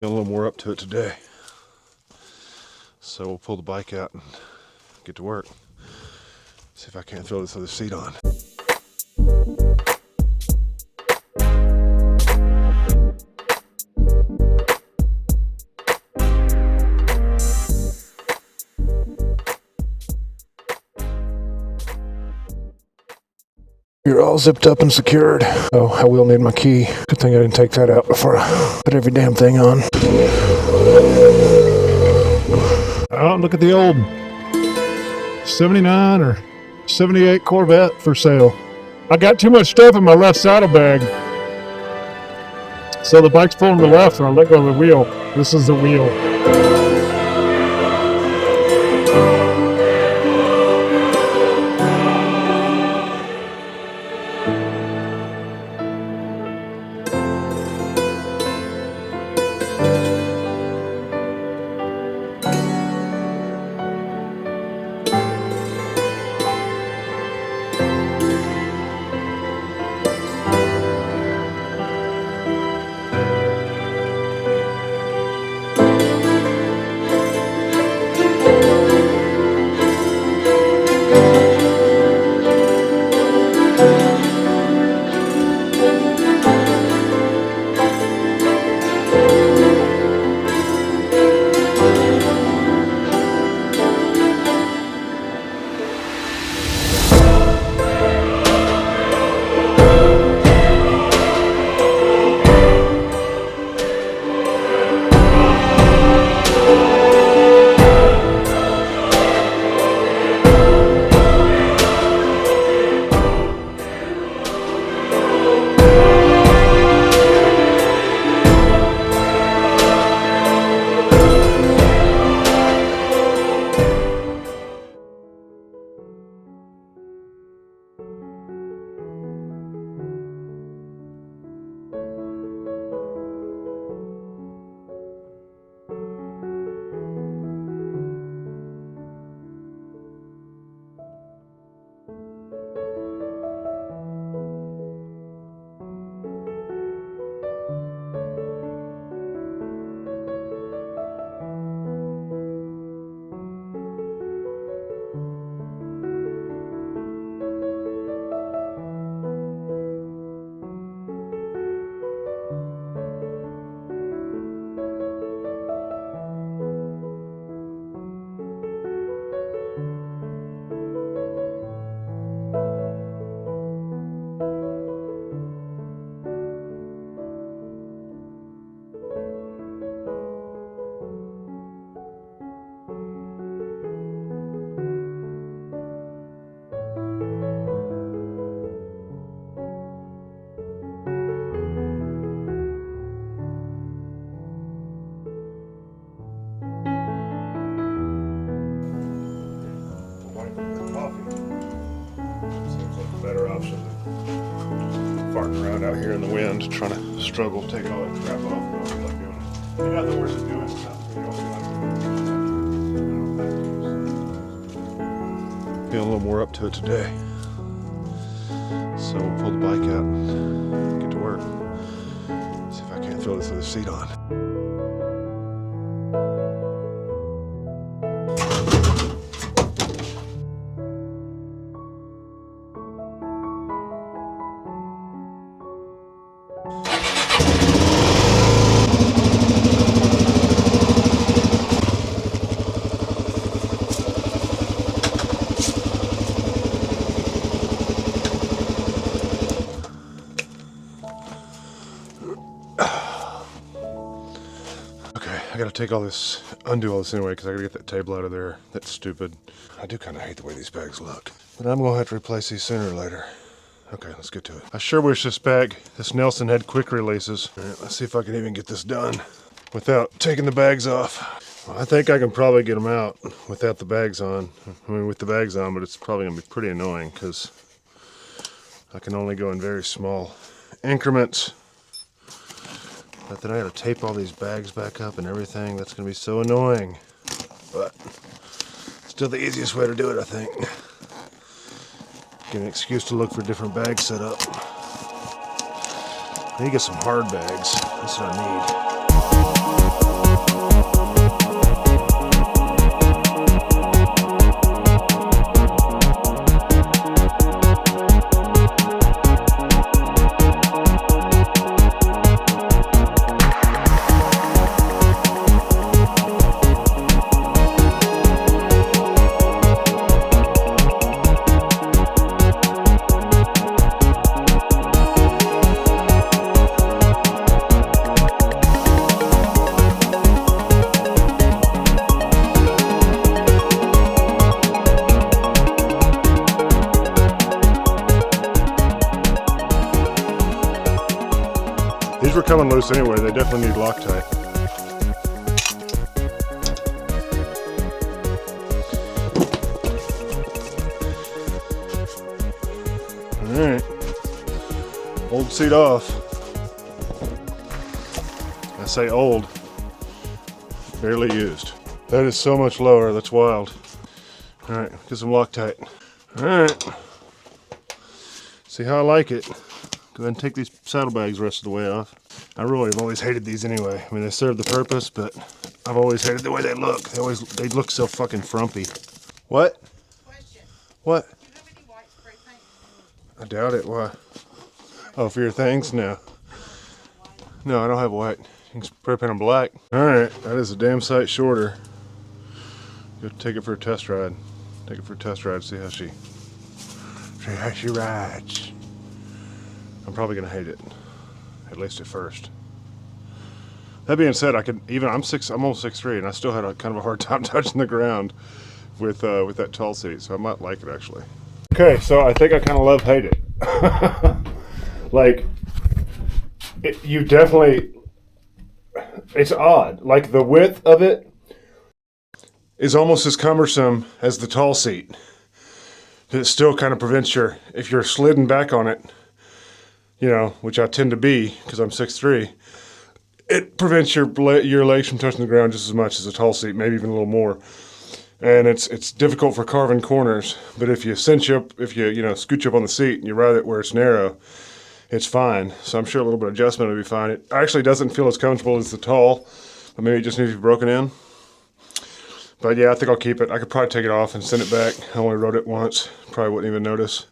A little more up to it today. So we'll pull the bike out and get to work. See if I can't throw this other seat on. You're all zipped up and secured. Oh, I will need my key. Good thing I didn't take that out before I put every damn thing on. Oh, look at the old 79 or 78 Corvette for sale. I got too much stuff in my left saddlebag. So the bike's pulling to the left and I let go of the wheel. This is the wheel. Better option than farting around out here in the wind trying to struggle taking all that crap off. You don't feel like doing it. You got the worst of doing stuff. You don't feel like feel a little more up to it today. So we'll pull the bike out and get to work. See if I can't throw this other seat on. I gotta take all this, undo all this anyway, because I gotta get that table out of there. That's stupid. I do kind of hate the way these bags look. But I'm gonna have to replace these sooner or later. Okay, let's get to it. I sure wish this Nelson had quick releases. All right, let's see if I can even get this done without taking the bags off. Well, I think I can probably get them out without the bags on. I mean, with the bags on, but it's probably gonna be pretty annoying because I can only go in very small increments. But then I gotta tape all these bags back up and everything. That's gonna be so annoying. But still the easiest way to do it, I think. Get an excuse to look for different bag setup. I need to get some hard bags. That's what I need. coming loose anyway. They definitely need Loctite. Alright. Old seat off. I say old. Barely used. That is so much lower, that's wild. Alright, get some Loctite. Alright. See how I like it. Go ahead and take these saddlebags the rest of the way off. I really have always hated these anyway. I mean, they serve the purpose, but I've always hated the way they look. They look so fucking frumpy. What? Question. What? Do you have any white spray paint? I doubt it. Why? Oh, for your things? No. No, I don't have white. You can spray paint them black. Alright, that is a damn sight shorter. Go take it for a test ride. Take it for a test ride, see how she rides. I'm probably gonna hate it. At least at first. That being said, I'm almost 6'3", and I still had a kind of a hard time touching the ground with that tall seat, so I might like it actually. Okay, so I think I kind of love hate it. Like, you definitely, it's odd. Like the width of it is almost as cumbersome as the tall seat. It still kind of prevents if you're slidden back on it, you know, which I tend to be because I'm 6'3", it prevents your legs from touching the ground just as much as a tall seat, maybe even a little more. And it's difficult for carving corners, but if you scooch up on the seat and you ride it where it's narrow, it's fine. So I'm sure a little bit of adjustment will be fine. It actually doesn't feel as comfortable as the tall, but maybe it just needs to be broken in. But yeah, I think I'll keep it. I could probably take it off and send it back. I only rode it once, probably wouldn't even notice.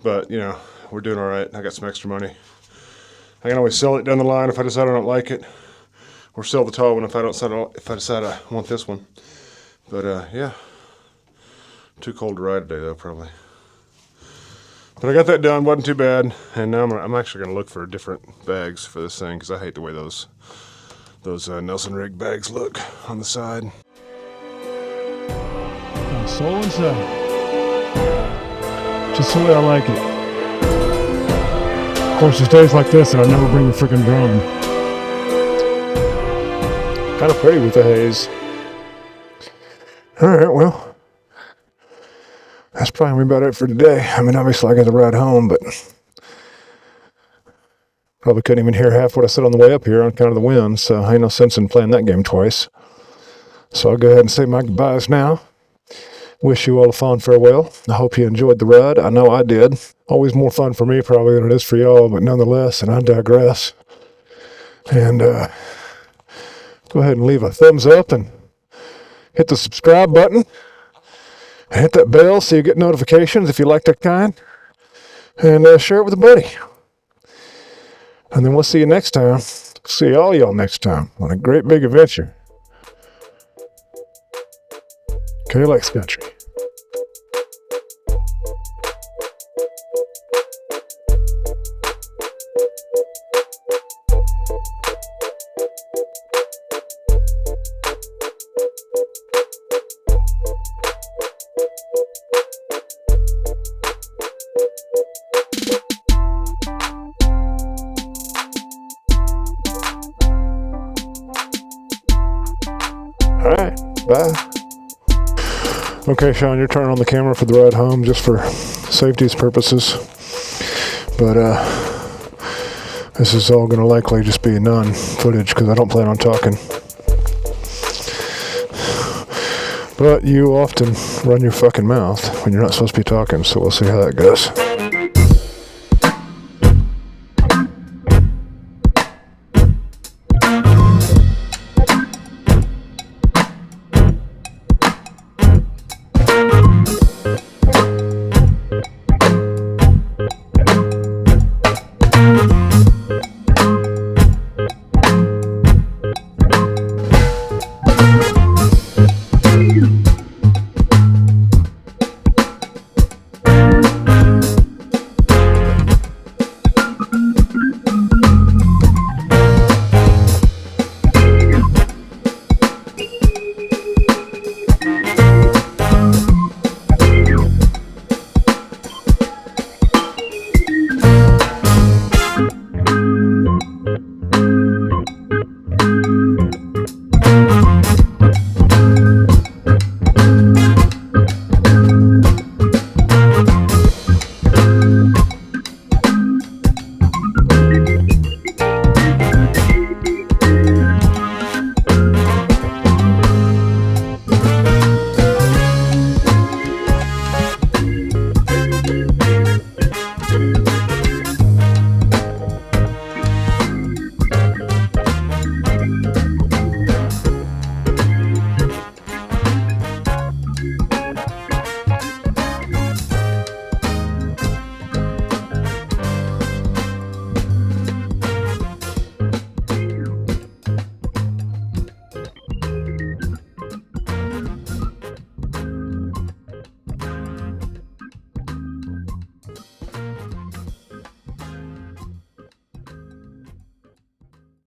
But you know, we're doing all right. I got some extra money. I can always sell it down the line if I decide I don't like it, or sell the tall one if I decide I want this one. But yeah, too cold to ride today though, probably. But I got that done, wasn't too bad, and now I'm actually gonna look for different bags for this thing because I hate the way those Nelson rig bags look on the side. Soul inside. Just the way I like it. Of course, it's days like this that I never bring the freaking drum. Kind of pretty with the haze. Alright, well, that's probably about it for today. I mean, obviously I got to ride home, but probably couldn't even hear half what I said on the way up here on account of the wind, so ain't no sense in playing that game twice. So I'll go ahead and say my goodbyes now. Wish you all a fond farewell. I hope you enjoyed the ride. I know I did. Always more fun for me probably than it is for y'all, but nonetheless, and I digress. And go ahead and leave a thumbs up and hit the subscribe button. And hit that bell so you get notifications if you like that kind. And share it with a buddy. And then we'll see you next time. See all y'all next time on a great big adventure. KLX Country. All right, bye. Okay, Sean, you're turning on the camera for the ride home just for safety's purposes. But this is all going to likely just be non-footage because I don't plan on talking. But you often run your fucking mouth when you're not supposed to be talking, so we'll see how that goes.